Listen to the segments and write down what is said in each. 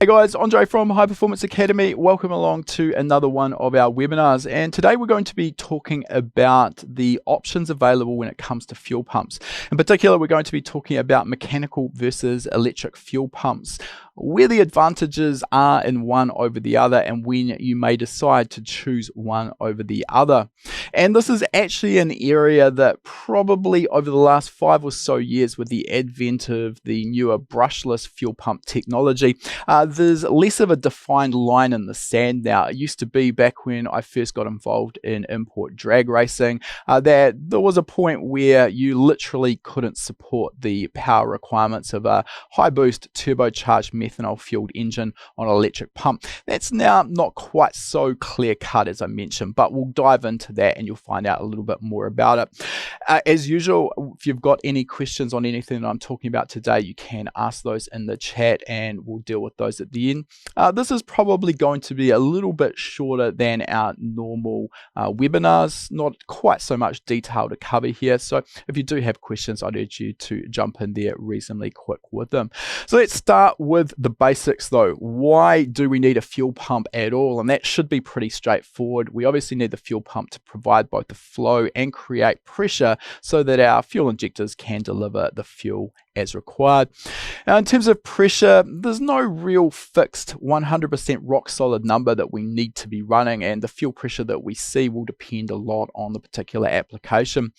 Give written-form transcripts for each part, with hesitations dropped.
Hey guys, Andre from High Performance Academy. Welcome along to another one of our webinars. And today we're going to be talking about the options available when it comes to fuel pumps. In particular, we're going to be talking about mechanical versus electric fuel pumps, where the advantages are in one over the other, and when you may decide to choose one over the other. And this is actually an area that probably over the last 5 or so years, with the advent of the newer brushless fuel pump technology, there's less of a defined line in the sand now. It used to be back when I first got involved in import drag racing, that there was a point where you literally couldn't support the power requirements of a high boost turbocharged methanol fueled engine on an electric pump. That's now not quite so clear cut as I mentioned, but we'll dive into that and you'll find out a little bit more about it. As usual, if you've got any questions on anything that I'm talking about today, you can ask those in the chat and we'll deal with those at the end. This is probably going to be a little bit shorter than our normal webinars, not quite so much detail to cover here. So if you do have questions, I'd urge you to jump in there reasonably quick with them. So let's start with the basics though. Why do we need a fuel pump at all? And that should be pretty straightforward. We obviously need the fuel pump to provide both the flow and create pressure so that our fuel injectors can deliver the fuel as required. Now, in terms of pressure, there's no real fixed 100% rock solid number that we need to be running, and the fuel pressure that we see will depend a lot on the particular application.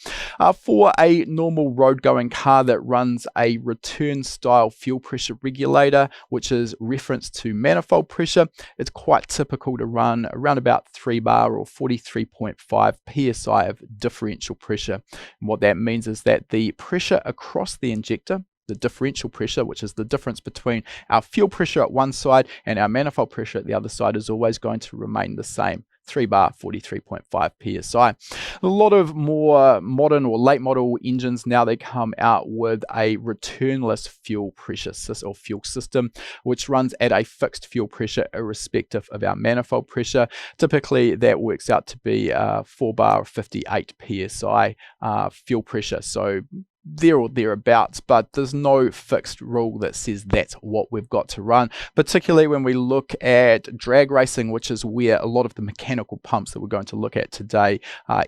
For a normal road going car that runs a return style fuel pressure regulator, which is referenced to manifold pressure, it's quite typical to run around about 3 bar or 43.5 psi of differential pressure. And what that means is that the pressure across the injector, the differential pressure, which is the difference between our fuel pressure at one side and our manifold pressure at the other side, is always going to remain the same. 3 bar 43.5 psi. A lot of more modern or late model engines now, they come out with a returnless fuel pressure or fuel system, which runs at a fixed fuel pressure irrespective of our manifold pressure. Typically that works out to be 4 bar 58 psi fuel pressure. So there or thereabouts, but there's no fixed rule that says that's what we've got to run, particularly when we look at drag racing, which is where a lot of the mechanical pumps that we're going to look at today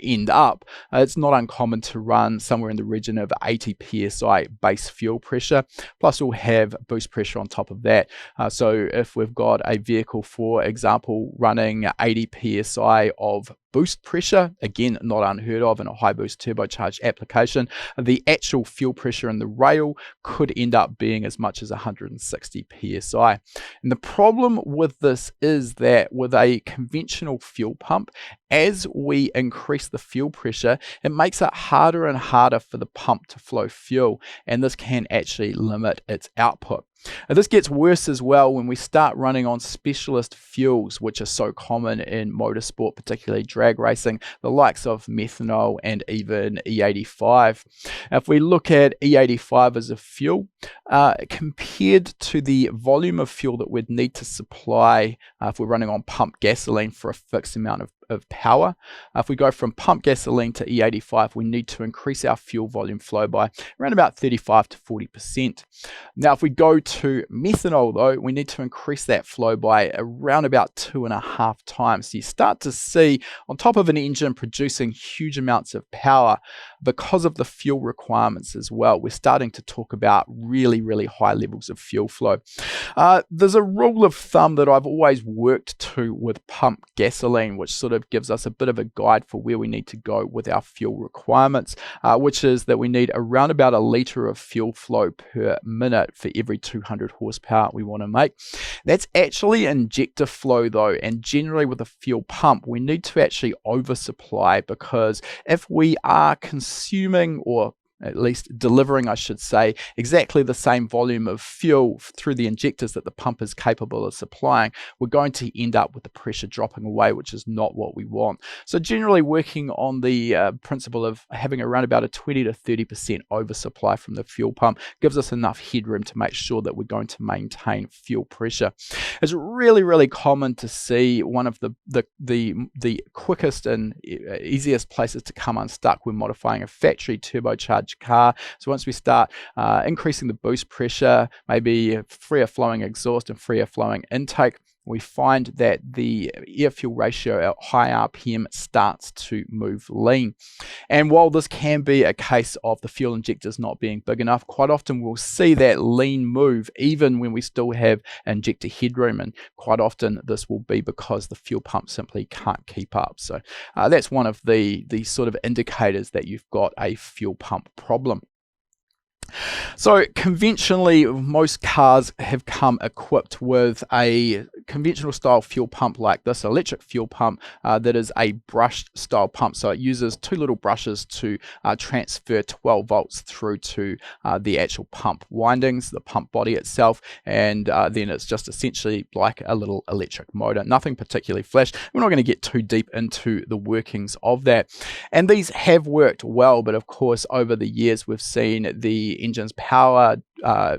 end up. It's not uncommon to run somewhere in the region of 80 psi base fuel pressure, plus we'll have boost pressure on top of that. So if we've got a vehicle, for example, running 80 psi of boost pressure, again not unheard of in a high boost turbocharged application, the actual fuel pressure in the rail could end up being as much as 160 psi. And the problem with this is that with a conventional fuel pump, as we increase the fuel pressure, it makes it harder and harder for the pump to flow fuel, and this can actually limit its output. And this gets worse as well when we start running on specialist fuels, which are so common in motorsport, particularly drag racing, the likes of methanol and even E85. If we look at E85 as a fuel, compared to the volume of fuel that we'd need to supply if we're running on pump gasoline for a fixed amount of power. If we go from pump gasoline to E85, we need to increase our fuel volume flow by around about 35 to 40%. Now, if we go to methanol though, we need to increase that flow by around about 2.5 times. So you start to see, on top of an engine producing huge amounts of power, because of the fuel requirements as well, we're starting to talk about really, really high levels of fuel flow. There's a rule of thumb that I've always worked to with pump gasoline, which sort of gives us a bit of a guide for where we need to go with our fuel requirements, which is that we need around about 1 litre of fuel flow per minute for every 200 horsepower we want to make. That's actually injector flow though, and generally with a fuel pump we need to actually oversupply, because if we are consuming, or at least delivering, I should say, exactly the same volume of fuel through the injectors that the pump is capable of supplying, we're going to end up with the pressure dropping away, which is not what we want. So generally working on the principle of having around about a 20 to 30% oversupply from the fuel pump gives us enough headroom to make sure that we're going to maintain fuel pressure. It's really, really common to see one of the quickest and easiest places to come unstuck when modifying a factory turbocharged supercharged car. So once we start increasing the boost pressure, maybe freer flowing exhaust and freer flowing intake, we find that the air-fuel ratio at high RPM starts to move lean. And while this can be a case of the fuel injectors not being big enough, quite often we'll see that lean move even when we still have injector headroom, and quite often this will be because the fuel pump simply can't keep up. So that's one of the sort of indicators that you've got a fuel pump problem. So conventionally, most cars have come equipped with a conventional style fuel pump like this, electric fuel pump that is a brushed style pump. So it uses two little brushes to transfer 12 volts through to the actual pump windings, the pump body itself, and then it's just essentially like a little electric motor, nothing particularly flash. We're not going to get too deep into the workings of that. And these have worked well, but of course over the years we've seen the engine's power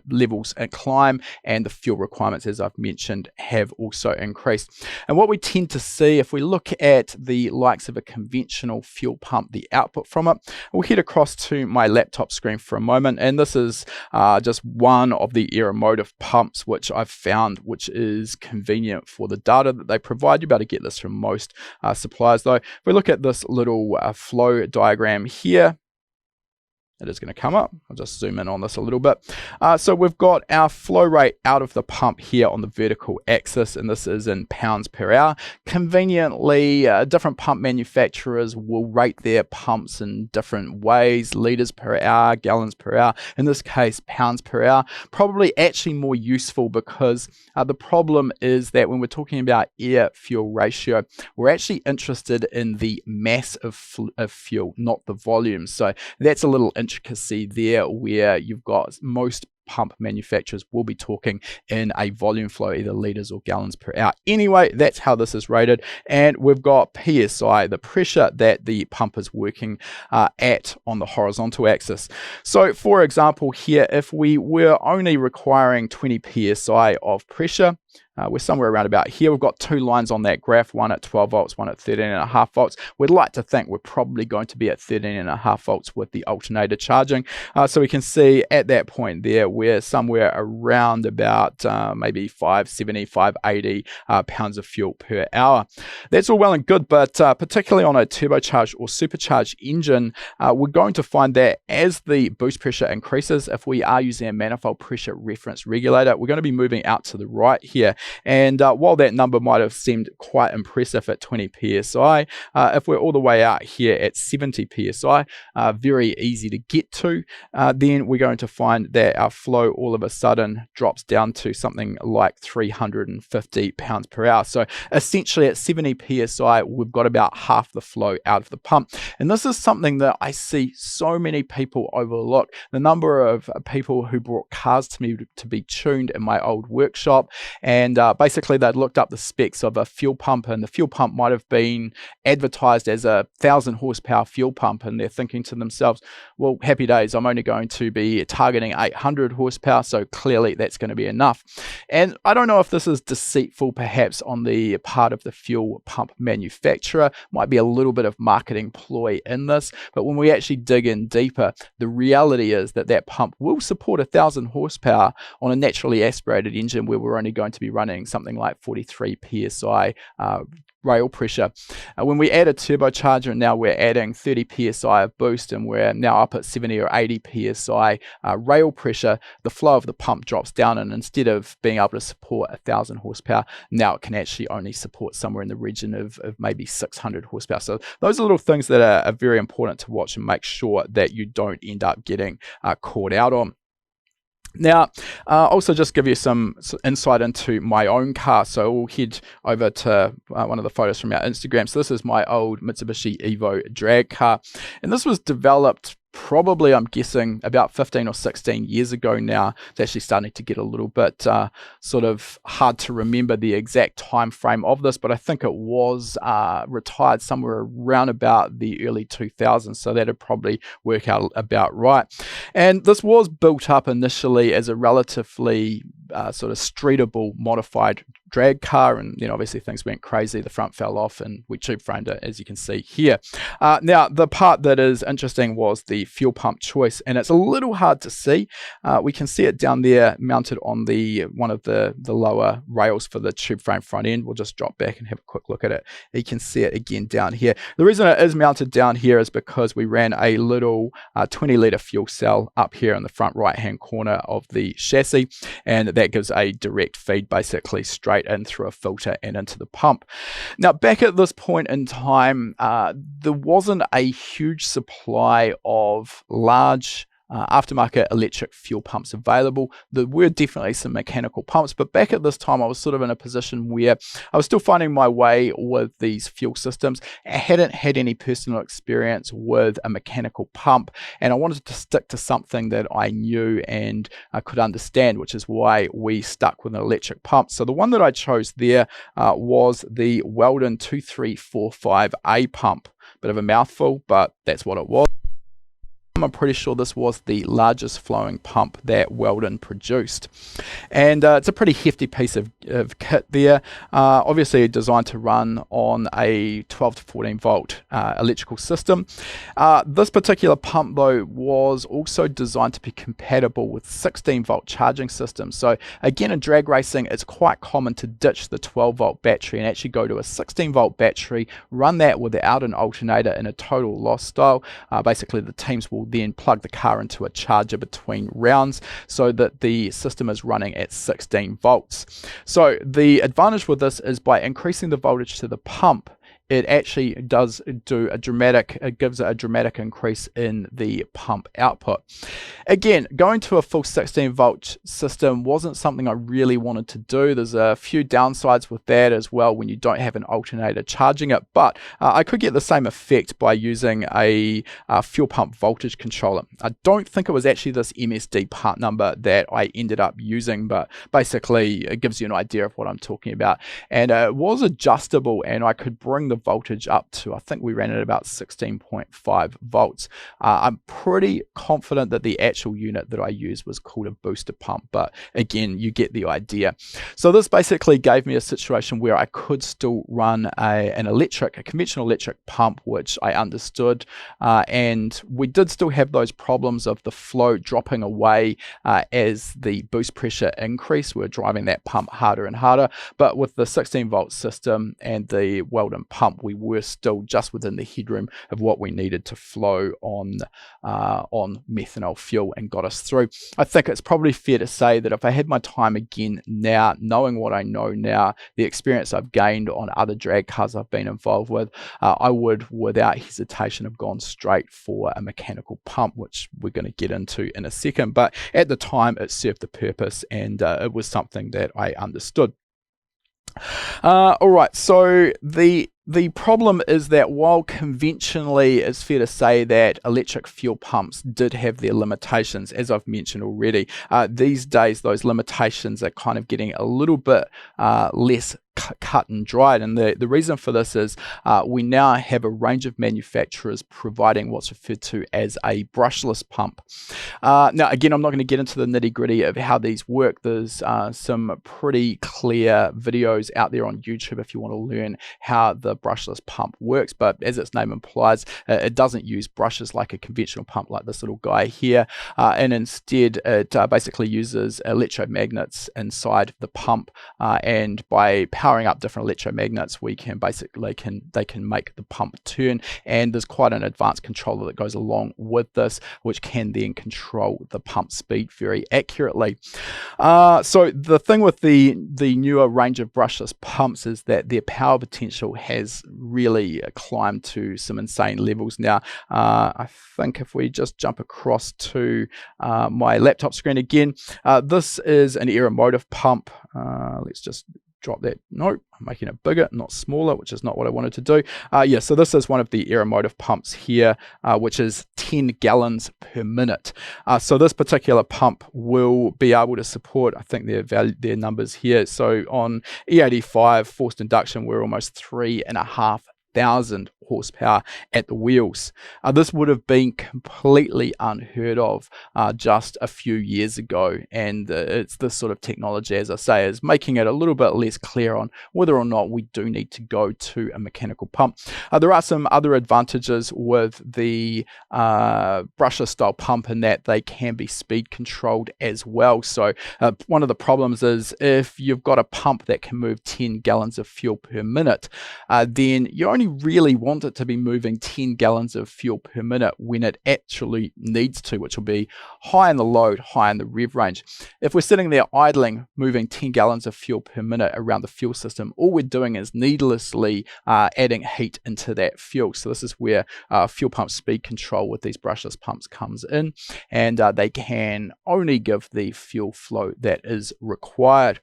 levels climb, and the fuel requirements, as I've mentioned, have also increased. And what we tend to see if we look at the likes of a conventional fuel pump, the output from it, we'll head across to my laptop screen for a moment, and this is just one of the automotive pumps which I've found which is convenient for the data that they provide. You'll be able to get this from most suppliers though. If we look at this little flow diagram here, it is going to come up. I'll just zoom in on this a little bit. So we've got our flow rate out of the pump here on the vertical axis, and this is in pounds per hour. Conveniently, different pump manufacturers will rate their pumps in different ways: liters per hour, gallons per hour, in this case pounds per hour. Probably actually more useful, because the problem is that when we're talking about air fuel ratio, we're actually interested in the mass of fuel, not the volume. So that's a little intricacy there, where you've got most pump manufacturers will be talking in a volume flow, either liters or gallons per hour. Anyway, that's how this is rated. And we've got PSI, the pressure that the pump is working at on the horizontal axis. So for example here, if we were only requiring 20 PSI of pressure, we're somewhere around about here. We've got two lines on that graph, one at 12 volts, one at 13.5 volts. We'd like to think we're probably going to be at 13.5 volts with the alternator charging. So we can see at that point there, we're somewhere around about maybe 570, 580 pounds of fuel per hour. That's all well and good, but particularly on a turbocharged or supercharged engine, we're going to find that as the boost pressure increases, if we are using a manifold pressure reference regulator, we're going to be moving out to the right here. And while that number might have seemed quite impressive at 20 psi, if we're all the way out here at 70 psi, very easy to get to, then we're going to find that our flow all of a sudden drops down to something like 350 pounds per hour. So essentially at 70 psi, we've got about half the flow out of the pump. And this is something that I see so many people overlook. The number of people who brought cars to me to be tuned in my old workshop, and basically they'd looked up the specs of a fuel pump, and the fuel pump might have been advertised as a 1,000 horsepower fuel pump, and they're thinking to themselves, well, happy days, I'm only going to be targeting 800 horsepower, so clearly that's going to be enough. And I don't know if this is deceitful perhaps on the part of the fuel pump manufacturer, might be a little bit of marketing ploy in this, but when we actually dig in deeper, the reality is that that pump will support 1,000 horsepower on a naturally aspirated engine where we're only going to be running something like 43 psi rail pressure. When we add a turbocharger, now we're adding 30 psi of boost, and we're now up at 70 or 80 psi rail pressure, the flow of the pump drops down, and instead of being able to support 1,000 horsepower, now it can actually only support somewhere in the region of maybe 600 horsepower. So those are little things that are very important to watch and make sure that you don't end up getting caught out on. Now, also just give you some insight into my own car. So we'll head over to one of the photos from our Instagram. So this is my old Mitsubishi Evo drag car, and this was developed probably, I'm guessing, about 15 or 16 years ago now. It's actually starting to get a little bit sort of hard to remember the exact time frame of this, but I think it was retired somewhere around about the early 2000s, so that'd probably work out about right. And this was built up initially as a relatively sort of streetable modified drag car, and then obviously things went crazy. The front fell off and we tube framed it, as you can see here. Now the part that is interesting was the fuel pump choice, and it's a little hard to see. We can see it down there mounted on one of the lower rails for the tube frame front end. We'll just drop back and have a quick look at it. You can see it again down here. The reason it is mounted down here is because we ran a little 20-litre fuel cell up here in the front right hand corner of the chassis, and that gives a direct feed basically straight in through a filter and into the pump. Now back at this point in time, there wasn't a huge supply of large aftermarket electric fuel pumps available. There were definitely some mechanical pumps, but back at this time I was sort of in a position where I was still finding my way with these fuel systems. I hadn't had any personal experience with a mechanical pump, and I wanted to stick to something that I knew and I could understand, which is why we stuck with an electric pump. So the one that I chose there was the Weldon 2345A pump. Bit of a mouthful, but that's what it was. I'm pretty sure this was the largest flowing pump that Weldon produced, and it's a pretty hefty piece of kit there. Obviously designed to run on a 12 to 14 volt electrical system. This particular pump though was also designed to be compatible with 16 volt charging systems. So again, in drag racing it's quite common to ditch the 12 volt battery and actually go to a 16 volt battery, run that without an alternator in a total loss style. Basically the teams will then plug the car into a charger between rounds so that the system is running at 16 volts. So the advantage with this is by increasing the voltage to the pump, it actually does do it gives it a dramatic increase in the pump output. Again, going to a full 16 volt system wasn't something I really wanted to do. There's a few downsides with that as well when you don't have an alternator charging it, but I could get the same effect by using a fuel pump voltage controller. I don't think it was actually this MSD part number that I ended up using, but basically it gives you an idea of what I'm talking about. And it was adjustable, and I could bring the voltage up to, I think we ran at about 16.5 volts. I'm pretty confident that the actual unit that I used was called a booster pump, but again, you get the idea. So this basically gave me a situation where I could still run a conventional electric pump, which I understood, and we did still have those problems of the flow dropping away as the boost pressure increased. We're driving that pump harder and harder, but with the 16 volt system and the Weldon pump, we were still just within the headroom of what we needed to flow on methanol fuel and got us through. I think it's probably fair to say that if I had my time again now, knowing what I know now, the experience I've gained on other drag cars I've been involved with, I would without hesitation have gone straight for a mechanical pump, which we're going to get into in a second. But at the time it served the purpose, and it was something that I understood. All right, so the problem is that while conventionally it's fair to say that electric fuel pumps did have their limitations, as I've mentioned already, these days those limitations are kind of getting a little bit less cut and dried, and the reason for this is we now have a range of manufacturers providing what's referred to as a brushless pump. Now again, I'm not going to get into the nitty-gritty of how these work. There's some pretty clear videos out there on YouTube if you want to learn how the brushless pump works, but as its name implies, it doesn't use brushes like a conventional pump like this little guy here, and instead it basically uses electromagnets inside the pump, and by powering up different electromagnets, we can basically they can make the pump turn, and there's quite an advanced controller that goes along with this, which can then control the pump speed very accurately. So the thing with the newer range of brushless pumps is that their power potential has really climbed to some insane levels now. I think if we just jump across to my laptop screen again, this is an automotive pump. Let's just drop that. Nope, I'm making it bigger, not smaller, which is not what I wanted to do. Yeah, so this is one of the automotive pumps here, which is 10 gallons per minute. So this particular pump will be able to support, I think their numbers here. So on E85 forced induction, we're almost 3,500 horsepower at the wheels. This would have been completely unheard of just a few years ago, and it's this sort of technology, as I say, is making it a little bit less clear on whether or not we do need to go to a mechanical pump. There are some other advantages with the brushless style pump in that they can be speed controlled as well. So one of the problems is if you've got a pump that can move 10 gallons of fuel per minute, then you only really want it to be moving 10 gallons of fuel per minute when it actually needs to, which will be high in the load, high in the rev range. If we're sitting there idling, moving 10 gallons of fuel per minute around the fuel system, all we're doing is needlessly adding heat into that fuel. So this is where fuel pump speed control with these brushless pumps comes in, and they can only give the fuel flow that is required.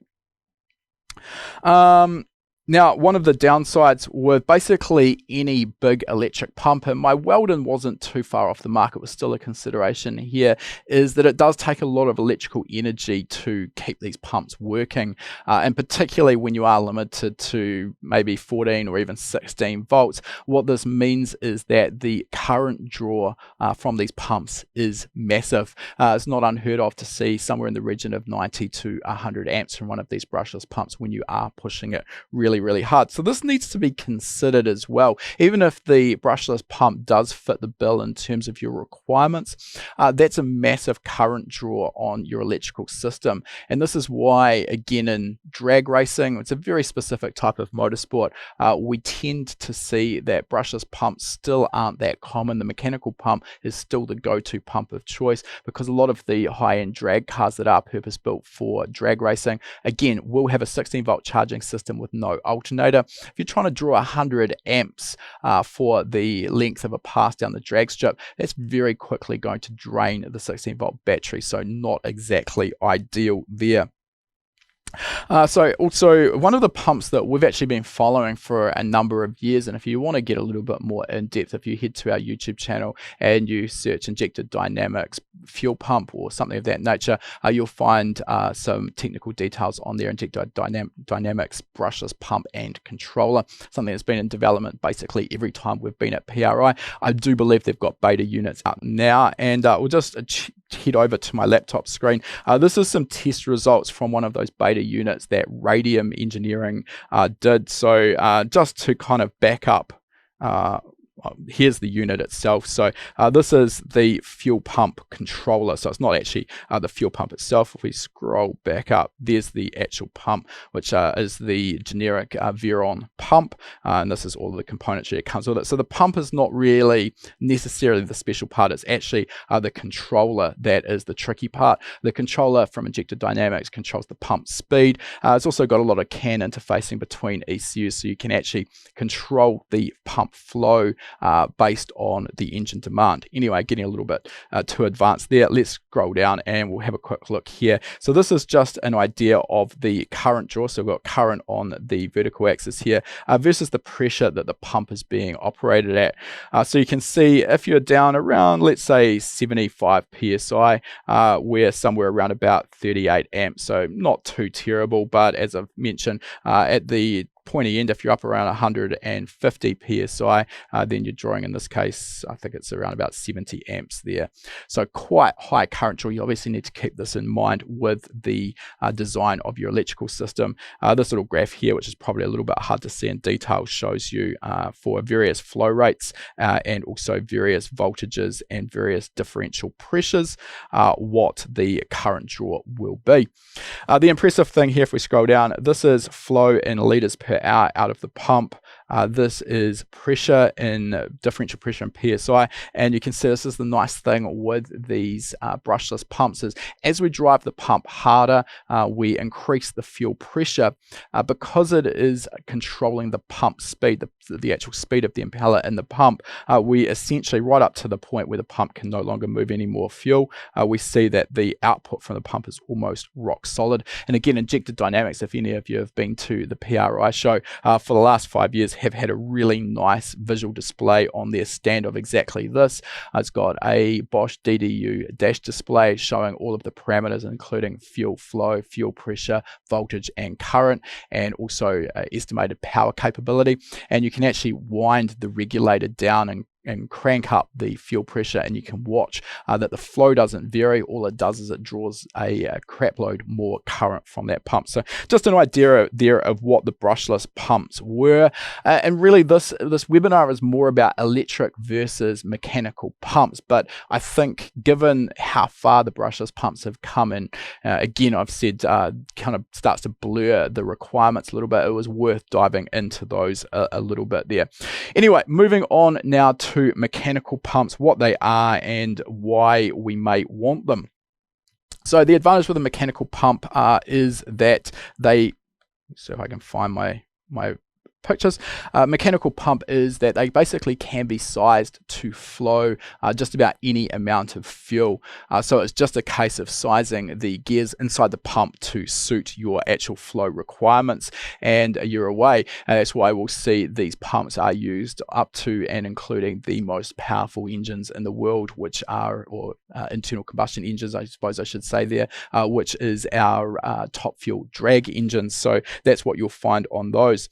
Now, one of the downsides with basically any big electric pump, and my Weldon wasn't too far off the mark, it was still a consideration here, is that it does take a lot of electrical energy to keep these pumps working, and particularly when you are limited to maybe 14 or even 16 volts. What this means is that the current draw from these pumps is massive. It's not unheard of to see somewhere in the region of 90 to 100 amps from one of these brushless pumps when you are pushing it really hard. So this needs to be considered as well. Even if the brushless pump does fit the bill in terms of your requirements, that's a massive current draw on your electrical system. And this is why, again, in drag racing, it's a very specific type of motorsport, we tend to see that brushless pumps still aren't that common. The mechanical pump is still the go-to pump of choice, because a lot of the high-end drag cars that are purpose-built for drag racing, again, will have a 16-volt charging system with no alternator. If you're trying to draw 100 amps for the length of a pass down the drag strip, that's very quickly going to drain the 16-volt battery, so not exactly ideal there. So also one of the pumps that we've actually been following for a number of years, and if you want to get a little bit more in depth, if you head to our YouTube channel and you search injected dynamics fuel pump or something of that nature, you'll find some technical details on there. Injected dynamics brushless pump and controller, something that's been in development basically every time we've been at PRI. I do believe they've got beta units up now, and we'll just head over to my laptop screen. This is some test results from one of those beta units that Radium Engineering did. So just to kind of back up, here's the unit itself. So this is the fuel pump controller. So it's not actually the fuel pump itself. If we scroll back up, there's the actual pump, which is the generic Veron pump. And this is all of the componentry that comes with it. So the pump is not really necessarily the special part. It's actually the controller that is the tricky part. The controller from Injected Dynamics controls the pump speed. It's also got a lot of CAN interfacing between ECUs, so you can actually control the pump flow based on the engine demand. Anyway, getting a little bit too advanced there. Let's scroll down and we'll have a quick look here. So this is just an idea of the current draw. So we've got current on the vertical axis here versus the pressure that the pump is being operated at. So you can see if you're down around, let's say 75 psi, we're somewhere around about 38 amps. So not too terrible, but as I've mentioned, at the pointy end, if you're up around 150 psi, then you're drawing, in this case, I think it's around about 70 amps there. So quite high current draw. You obviously need to keep this in mind with the design of your electrical system. This little graph here, which is probably a little bit hard to see in detail, shows you for various flow rates and also various voltages and various differential pressures what the current draw will be. The impressive thing here, if we scroll down, this is flow in liters per hour out of the pump. This is pressure in differential pressure in PSI, and you can see this is the nice thing with these brushless pumps is as we drive the pump harder, we increase the fuel pressure because it is controlling the pump speed, the actual speed of the impeller in the pump. We essentially right up to the point where the pump can no longer move any more fuel. We see that the output from the pump is almost rock solid. And again, Injected Dynamics, if any of you have been to the PRI show for the last 5 years, have had a really nice visual display on their stand of exactly this. It's got a Bosch DDU dash display showing all of the parameters, including fuel flow, fuel pressure, voltage and current, and also estimated power capability. And you can actually wind the regulator down and crank up the fuel pressure, and you can watch that the flow doesn't vary. All it does is it draws a crap load more current from that pump. So just an idea there of what the brushless pumps were. And really this webinar is more about electric versus mechanical pumps, but I think given how far the brushless pumps have come in, again I've said kind of starts to blur the requirements a little bit, it was worth diving into those a little bit there. Anyway, moving on now to mechanical pumps, what they are and why we may want them. So the advantage with a mechanical pump is that they, so if I can find my pictures, mechanical pump is that they basically can be sized to flow just about any amount of fuel. So it's just a case of sizing the gears inside the pump to suit your actual flow requirements, and you're away. That's why we'll see these pumps are used up to and including the most powerful engines in the world, which are, or internal combustion engines, I suppose I should say there, which is our top fuel drag engines. So that's what you'll find on those.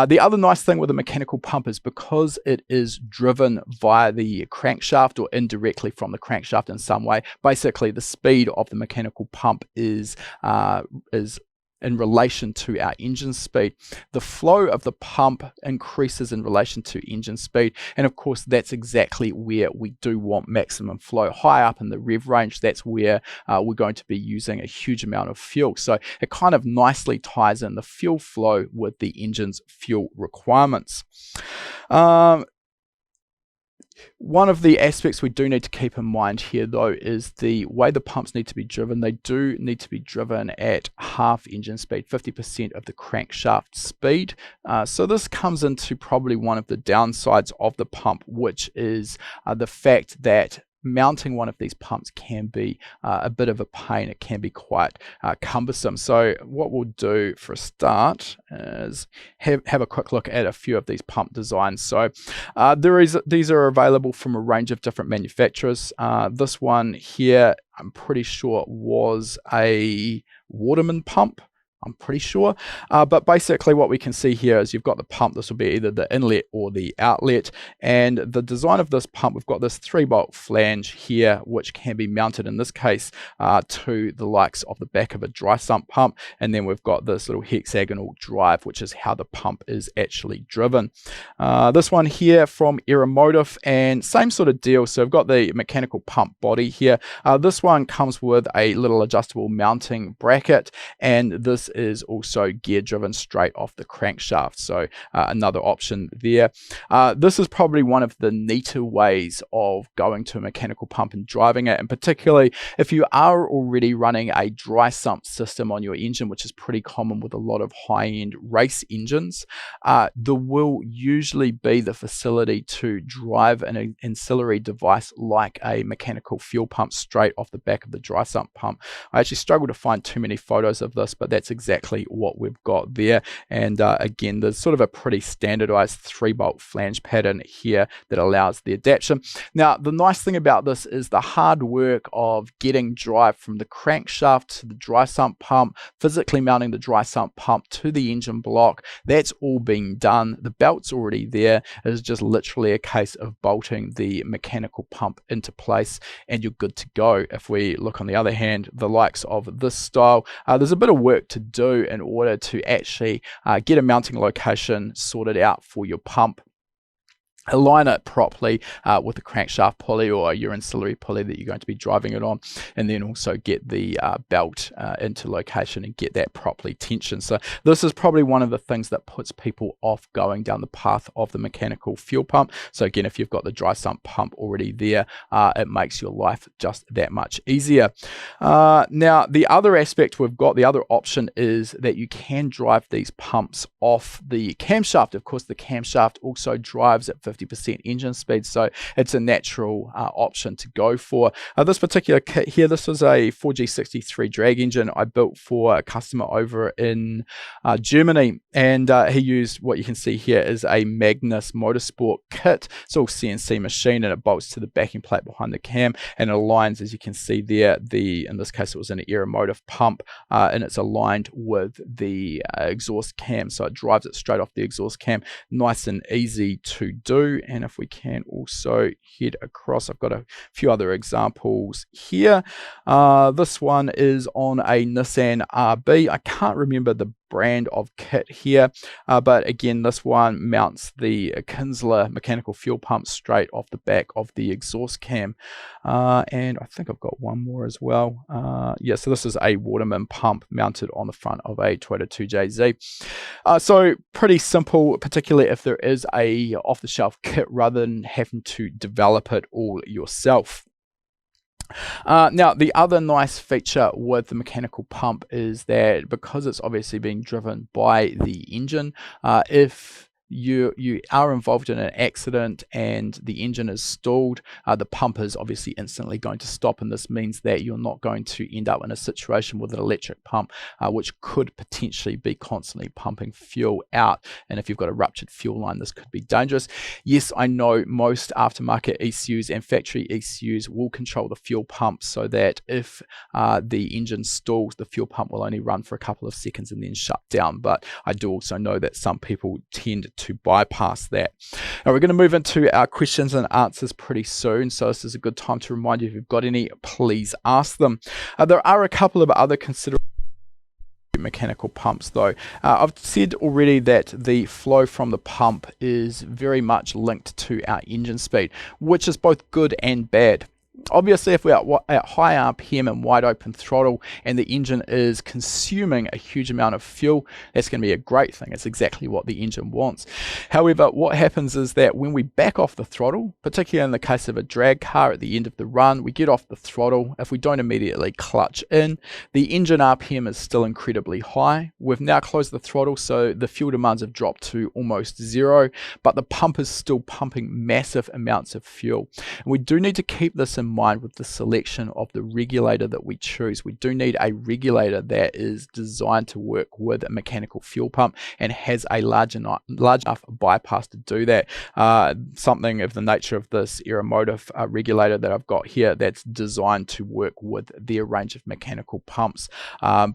The other nice thing with a mechanical pump is because it is driven via the crankshaft or indirectly from the crankshaft in some way, basically the speed of the mechanical pump is in relation to our engine speed. The flow of the pump increases in relation to engine speed, and of course that's exactly where we do want maximum flow. High up in the rev range, that's where we're going to be using a huge amount of fuel. So it kind of nicely ties in the fuel flow with the engine's fuel requirements. One of the aspects we do need to keep in mind here though is the way the pumps need to be driven. They do need to be driven at half engine speed, 50% of the crankshaft speed. So this comes into probably one of the downsides of the pump, which is the fact that mounting one of these pumps can be a bit of a pain. It can be quite cumbersome. So what we'll do for a start is have a quick look at a few of these pump designs. So these are available from a range of different manufacturers. This one here, I'm pretty sure was a Waterman pump. I'm pretty sure, but basically what we can see here is you've got the pump. This will be either the inlet or the outlet, and the design of this pump, we've got this 3-bolt flange here which can be mounted in this case to the likes of the back of a dry sump pump, and then we've got this little hexagonal drive, which is how the pump is actually driven. This one here from automotive, and same sort of deal. So we've got the mechanical pump body here. This one comes with a little adjustable mounting bracket, and this is also gear driven straight off the crankshaft, so another option there. This is probably one of the neater ways of going to a mechanical pump and driving it, and particularly if you are already running a dry sump system on your engine, which is pretty common with a lot of high-end race engines. There will usually be the facility to drive an ancillary device like a mechanical fuel pump straight off the back of the dry sump pump. I actually struggle to find too many photos of this, but that's exactly what we've got there. And again, there's sort of a pretty standardized 3-bolt flange pattern here that allows the adaptation. Now, the nice thing about this is the hard work of getting drive from the crankshaft to the dry sump pump, physically mounting the dry sump pump to the engine block, that's all being done. The belt's already there. It is just literally a case of bolting the mechanical pump into place and you're good to go. If we look on the other hand, the likes of this style, there's a bit of work to do in order to actually get a mounting location sorted out for your pump. Align it properly with the crankshaft pulley or your ancillary pulley that you're going to be driving it on, and then also get the belt into location and get that properly tensioned. So this is probably one of the things that puts people off going down the path of the mechanical fuel pump. So again, if you've got the dry sump pump already there, it makes your life just that much easier. Now, the other aspect we've got, the other option is that you can drive these pumps off the camshaft. Of course, the camshaft also drives at 50% engine speed, so it's a natural option to go for. This particular kit here, this was a 4G63 drag engine I built for a customer over in Germany, and he used what you can see here is a Magnus Motorsport kit. It's all CNC machine, and it bolts to the backing plate behind the cam, and it aligns, as you can see there, in this case it was an automotive pump, and it's aligned with the exhaust cam, so it drives it straight off the exhaust cam. Nice and easy to do. And if we can also head across, I've got a few other examples here. This one is on a Nissan RB. I can't remember the brand of kit here, but again, this one mounts the Kinsler mechanical fuel pump straight off the back of the exhaust cam. And I think I've got one more as well. Yeah, so this is a Waterman pump mounted on the front of a Toyota 2JZ. So pretty simple, particularly if there is a off-the-shelf kit rather than having to develop it all yourself. Now, the other nice feature with the mechanical pump is that because it's obviously being driven by the engine, if you are involved in an accident and the engine is stalled, the pump is obviously instantly going to stop, and this means that you're not going to end up in a situation with an electric pump which could potentially be constantly pumping fuel out, and if you've got a ruptured fuel line, this could be dangerous. Yes, I know most aftermarket ECUs and factory ECUs will control the fuel pump so that if the engine stalls, the fuel pump will only run for a couple of seconds and then shut down, but I do also know that some people tend to bypass that. Now we're going to move into our questions and answers pretty soon, so this is a good time to remind you, if you've got any, please ask them. There are a couple of other considerations mechanical pumps though. I've said already that the flow from the pump is very much linked to our engine speed, which is both good and bad. Obviously, if we're at high RPM and wide open throttle and the engine is consuming a huge amount of fuel, that's going to be a great thing. It's exactly what the engine wants. However, what happens is that when we back off the throttle, particularly in the case of a drag car at the end of the run, we get off the throttle. If we don't immediately clutch in, the engine RPM is still incredibly high. We've now closed the throttle, so the fuel demands have dropped to almost zero, but the pump is still pumping massive amounts of fuel. And we do need to keep this in mind with the selection of the regulator that we choose. We do need a regulator that is designed to work with a mechanical fuel pump and has a large enough bypass to do that. Something of the nature of this automotive regulator that I've got here that's designed to work with their range of mechanical pumps.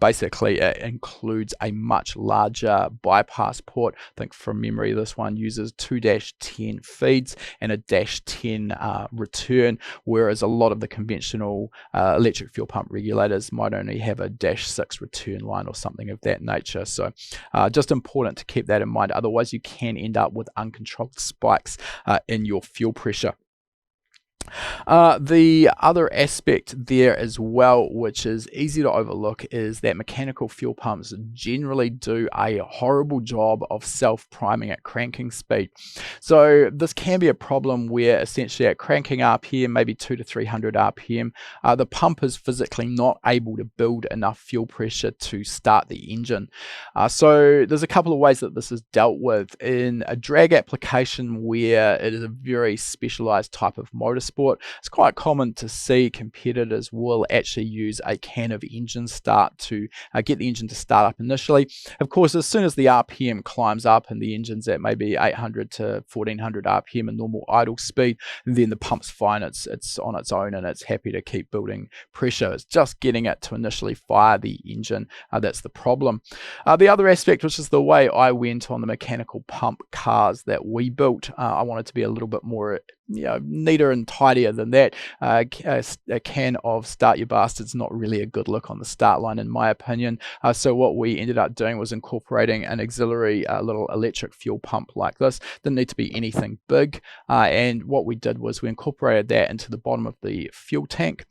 Basically, it includes a much larger bypass port. I think from memory this one uses 2-10 feeds and a -10 return, whereas a lot of the conventional electric fuel pump regulators might only have a -6 return line or something of that nature. So just important to keep that in mind, otherwise you can end up with uncontrolled spikes in your fuel pressure. The other aspect there as well, which is easy to overlook, is that mechanical fuel pumps generally do a horrible job of self-priming at cranking speed. So this can be a problem where essentially at cranking RPM, maybe 200 to 300 RPM, the pump is physically not able to build enough fuel pressure to start the engine. So there's a couple of ways that this is dealt with. In a drag application where it is a very specialized type of motorsport, it's quite common to see competitors will actually use a can of engine start to get the engine to start up initially. Of course, as soon as the RPM climbs up and the engine's at maybe 800 to 1400 RPM and normal idle speed, then the pump's fine, it's on its own and it's happy to keep building pressure. It's just getting it to initially fire the engine that's the problem. The other aspect, which is the way I went on the mechanical pump cars that we built, I wanted to be a little bit more neater and tidier than that. A can of Start Your Bastards not really a good look on the start line, in my opinion. So what we ended up doing was incorporating an auxiliary little electric fuel pump like this. Didn't need to be anything big, and what we did was we incorporated that into the bottom of the fuel tank,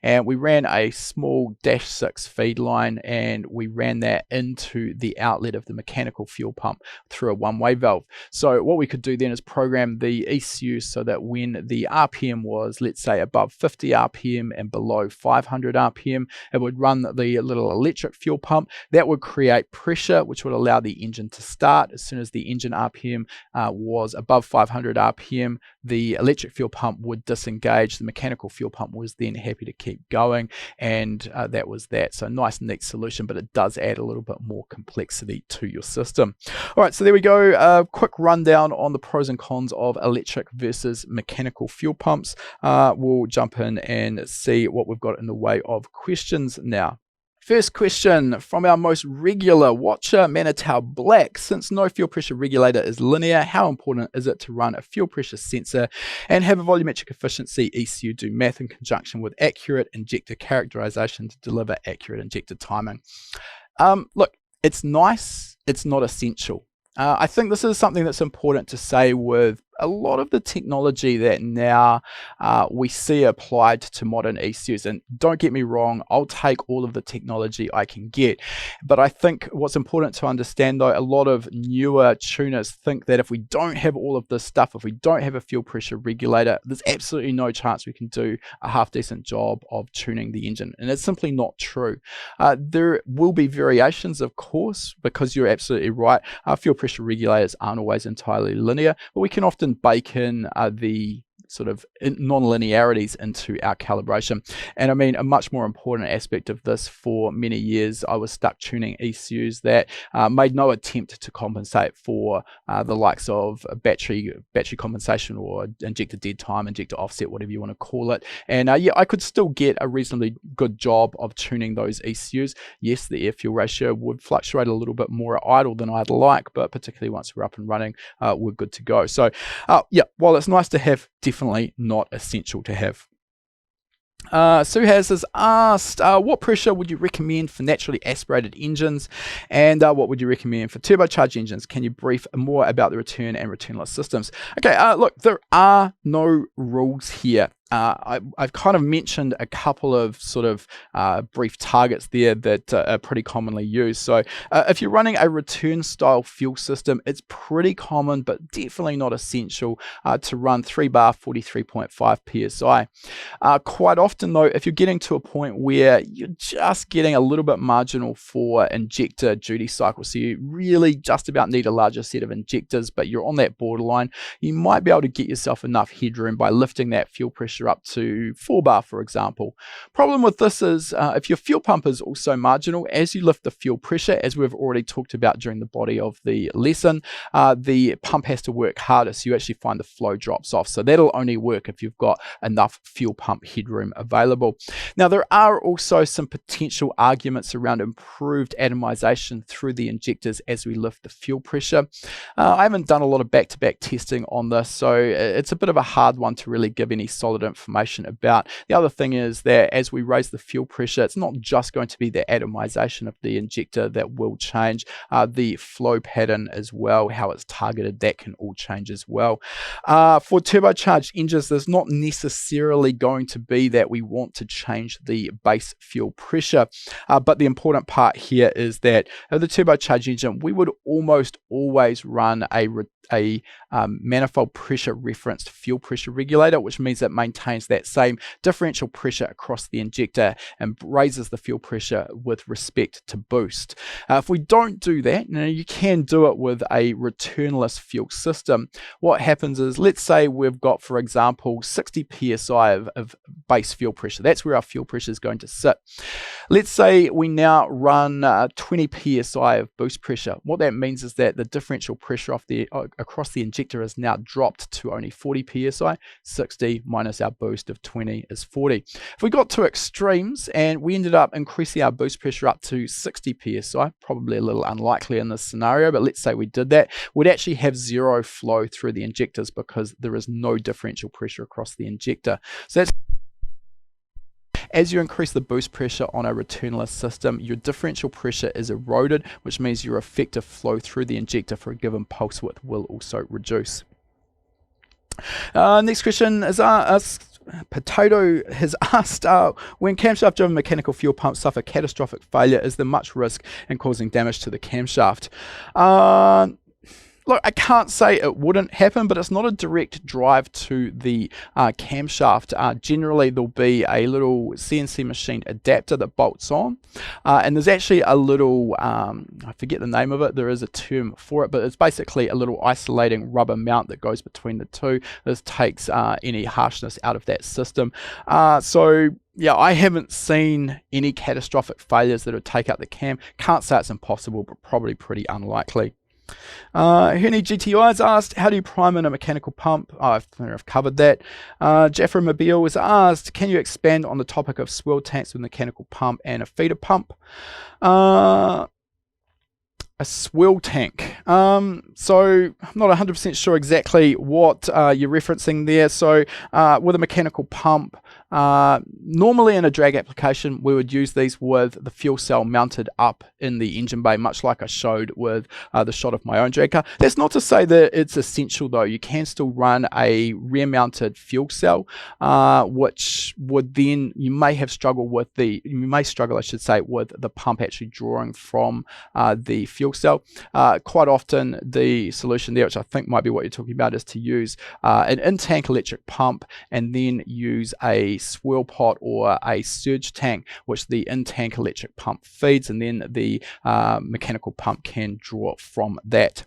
and we ran a small -6 feed line, and we ran that into the outlet of the mechanical fuel pump through a one-way valve. So what we could do then is program the ECU so that when the RPM was, let's say, above 50 RPM and below 500 RPM, it would run the little electric fuel pump. That would create pressure, which would allow the engine to start. As soon as the engine RPM was above 500 RPM, the electric fuel pump would disengage. The mechanical fuel pump was then happy to keep going, and that was that. So nice, neat solution, but it does add a little bit more complexity to your system. All right, so there we go. A quick rundown on the pros and cons of electric versus mechanical fuel pumps. We'll jump in and see what we've got in the way of questions now. First question from our most regular watcher, Manitou Black. Since no fuel pressure regulator is linear, how important is it to run a fuel pressure sensor and have a volumetric efficiency ECU do math in conjunction with accurate injector characterization to deliver accurate injector timing? Look, it's nice, it's not essential. I think this is something that's important to say with a lot of the technology that now we see applied to modern ECUs. And don't get me wrong, I'll take all of the technology I can get. But I think what's important to understand, though, a lot of newer tuners think that if we don't have all of this stuff, if we don't have a fuel pressure regulator, there's absolutely no chance we can do a half-decent job of tuning the engine. And it's simply not true. There will be variations, of course, because you're absolutely right. Fuel pressure regulators aren't always entirely linear, but we can often bake in the sort of non-linearities into our calibration. And I mean, a much more important aspect of this, for many years I was stuck tuning ECUs that made no attempt to compensate for the likes of battery compensation or injector dead time, injector offset, whatever you want to call it. And yeah, I could still get a reasonably good job of tuning those ECUs. Yes, the air fuel ratio would fluctuate a little bit more at idle than I'd like, but particularly once we're up and running, we're good to go. So yeah, while it's nice to have, definitely not essential to have. Suhaz has asked, what pressure would you recommend for naturally aspirated engines, and what would you recommend for turbocharged engines? Can you brief more about the return and returnless systems? Okay, look, there are no rules here. I've kind of mentioned a couple of sort of brief targets there that are pretty commonly used. So if you're running a return style fuel system, it's pretty common, but definitely not essential to run 3 bar 43.5 psi. Quite often though, if you're getting to a point where you're just getting a little bit marginal for injector duty cycle, so you really just about need a larger set of injectors, but you're on that borderline, you might be able to get yourself enough headroom by lifting that fuel pressure up to 4 bar, for example. Problem with this is if your fuel pump is also marginal, as you lift the fuel pressure, as we've already talked about during the body of the lesson, the pump has to work harder, so you actually find the flow drops off. So that'll only work if you've got enough fuel pump headroom available. Now, there are also some potential arguments around improved atomization through the injectors as we lift the fuel pressure. I haven't done a lot of back-to-back testing on this, so it's a bit of a hard one to really give any solid information about. The other thing is that as we raise the fuel pressure, it's not just going to be the atomization of the injector that will change, the flow pattern as well, how it's targeted, that can all change as well. For turbocharged engines, there's not necessarily going to be that we want to change the base fuel pressure, but the important part here is that the turbocharged engine, we would almost always run a manifold pressure referenced fuel pressure regulator, which means it maintains that same differential pressure across the injector and raises the fuel pressure with respect to boost. If we don't do that, you can do it with a returnless fuel system. What happens is, let's say we've got, for example, 60 psi of base fuel pressure. That's where our fuel pressure is going to sit. Let's say we now run 20 psi of boost pressure. What that means is that the differential pressure across the injector is now dropped to only 40 psi. 60 minus our boost of 20 is 40. If we got to extremes and we ended up increasing our boost pressure up to 60 psi, probably a little unlikely in this scenario, but let's say we did that, we'd actually have zero flow through the injectors because there is no differential pressure across the injector. So that's as you increase the boost pressure on a returnless system, your differential pressure is eroded, which means your effective flow through the injector for a given pulse width will also reduce. Next question is Potato has asked, when camshaft driven mechanical fuel pumps suffer catastrophic failure, is there much risk in causing damage to the camshaft? look, I can't say it wouldn't happen, but it's not a direct drive to the camshaft. Generally, there'll be a little CNC machined adapter that bolts on, and there's actually a little, I forget the name of it, there is a term for it, but it's basically a little isolating rubber mount that goes between the two. This takes any harshness out of that system. So yeah, I haven't seen any catastrophic failures that would take out the cam. Can't say it's impossible, but probably pretty unlikely. Henny GTI's asked, how do you prime in a mechanical pump? I've covered that. Jeffrey Mobile was asked, can you expand on the topic of swirl tanks with a mechanical pump and a feeder pump? A swirl tank. So I'm not 100% sure exactly what you're referencing there. So with a mechanical pump, normally in a drag application, we would use these with the fuel cell mounted up in the engine bay, much like I showed with the shot of my own drag car. That's not to say that it's essential though. You can still run a rear mounted fuel cell, which would then, you may struggle, I should say, with the pump actually drawing from the fuel cell. Quite often the solution there, which I think might be what you're talking about, is to use an in-tank electric pump and then use a swirl pot or a surge tank, which the in-tank electric pump feeds, and then the mechanical pump can draw from that.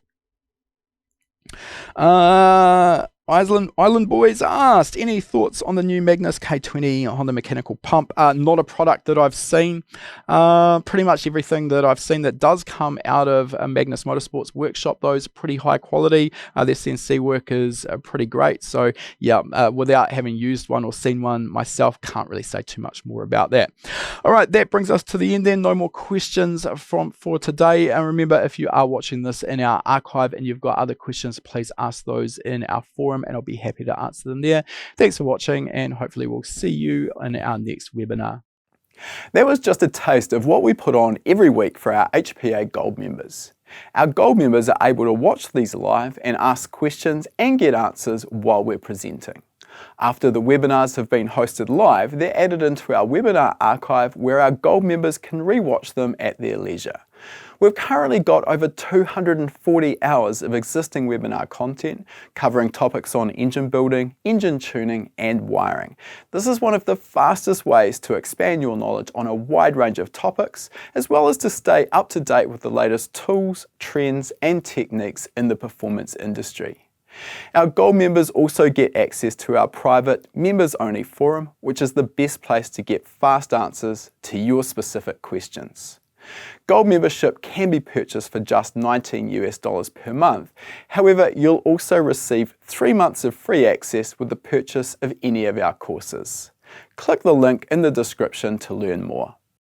Island Boys asked, any thoughts on the new Magnus K20 Honda mechanical pump? Not a product that I've seen. Pretty much everything that I've seen that does come out of a Magnus Motorsports workshop, though, is pretty high quality. Their CNC work is pretty great. So yeah, without having used one or seen one myself, can't really say too much more about that. All right, that brings us to the end then. No more questions for today. And remember, if you are watching this in our archive and you've got other questions, please ask those in our forum and I'll be happy to answer them there. Thanks for watching, and hopefully we'll see you in our next webinar. That was just a taste of what we put on every week for our HPA Gold members. Our Gold members are able to watch these live and ask questions and get answers while we're presenting. After the webinars have been hosted live, they're added into our webinar archive where our Gold members can re-watch them at their leisure. We've currently got over 240 hours of existing webinar content covering topics on engine building, engine tuning and wiring. This is one of the fastest ways to expand your knowledge on a wide range of topics, as well as to stay up to date with the latest tools, trends and techniques in the performance industry. Our Gold members also get access to our private members-only forum, which is the best place to get fast answers to your specific questions. Gold membership can be purchased for just $19 per month. However, you'll also receive 3 months of free access with the purchase of any of our courses. Click the link in the description to learn more.